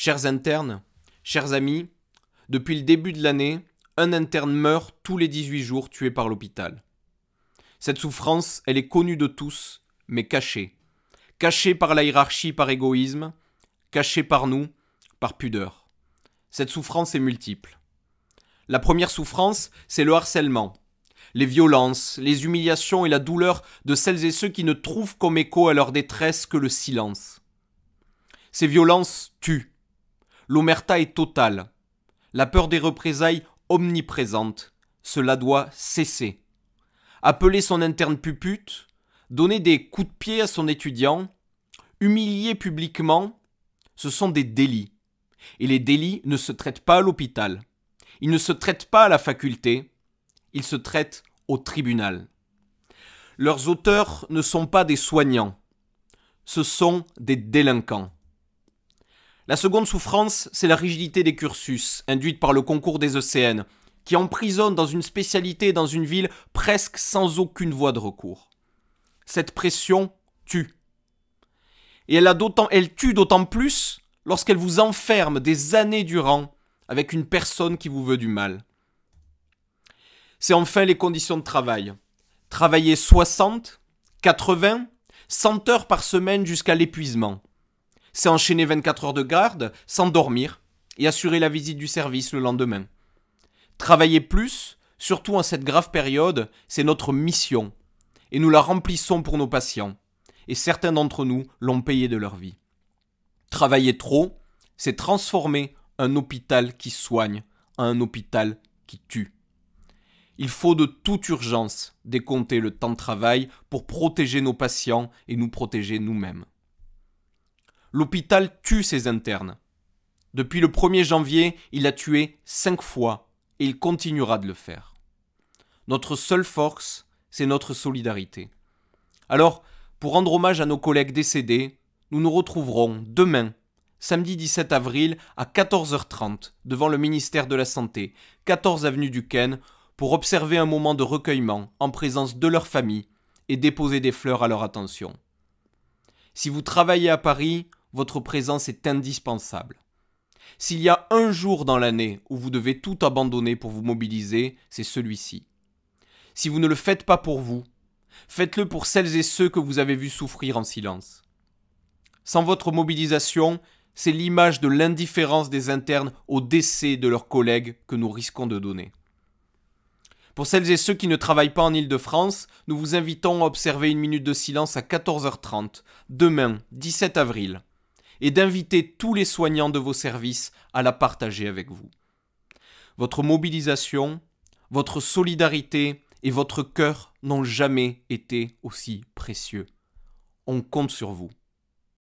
Chers internes, chers amis, depuis le début de l'année, un interne meurt tous les 18 jours tué par l'hôpital. Cette souffrance, elle est connue de tous, mais cachée. Cachée par la hiérarchie par égoïsme, cachée par nous par pudeur. Cette souffrance est multiple. La première souffrance, c'est le harcèlement. Les violences, les humiliations et la douleur de celles et ceux qui ne trouvent comme écho à leur détresse que le silence. Ces violences tuent. L'omerta est totale. La peur des représailles omniprésente. Cela doit cesser. Appeler son interne pupute, donner des coups de pied à son étudiant, humilier publiquement, ce sont des délits. Et les délits ne se traitent pas à l'hôpital. Ils ne se traitent pas à la faculté. Ils se traitent au tribunal. Leurs auteurs ne sont pas des soignants. Ce sont des délinquants. La seconde souffrance, c'est la rigidité des cursus, induite par le concours des ECN, qui emprisonne dans une spécialité dans une ville presque sans aucune voie de recours. Cette pression tue. Et elle tue d'autant plus lorsqu'elle vous enferme des années durant avec une personne qui vous veut du mal. C'est enfin les conditions de travail. Travailler 60, 80, 100 heures par semaine jusqu'à l'épuisement. C'est enchaîner 24 heures de garde sans dormir et assurer la visite du service le lendemain. Travailler plus, surtout en cette grave période, c'est notre mission. Et nous la remplissons pour nos patients. Et certains d'entre nous l'ont payé de leur vie. Travailler trop, c'est transformer un hôpital qui soigne en un hôpital qui tue. Il faut de toute urgence décompter le temps de travail pour protéger nos patients et nous protéger nous-mêmes. L'hôpital tue ses internes. Depuis le 1er janvier, il a tué 5 fois et il continuera de le faire. Notre seule force, c'est notre solidarité. Alors, pour rendre hommage à nos collègues décédés, nous nous retrouverons demain, samedi 17 avril à 14h30 devant le ministère de la Santé, 14 avenue du Ken, pour observer un moment de recueillement en présence de leur famille et déposer des fleurs à leur attention. Si vous travaillez à Paris, votre présence est indispensable. S'il y a un jour dans l'année où vous devez tout abandonner pour vous mobiliser, c'est celui-ci. Si vous ne le faites pas pour vous, faites-le pour celles et ceux que vous avez vus souffrir en silence. Sans votre mobilisation, c'est l'image de l'indifférence des internes au décès de leurs collègues que nous risquons de donner. Pour celles et ceux qui ne travaillent pas en Île-de-France, nous vous invitons à observer une minute de silence à 14h30, demain, 17 avril, et d'inviter tous les soignants de vos services à la partager avec vous. Votre mobilisation, votre solidarité et votre cœur n'ont jamais été aussi précieux. On compte sur vous.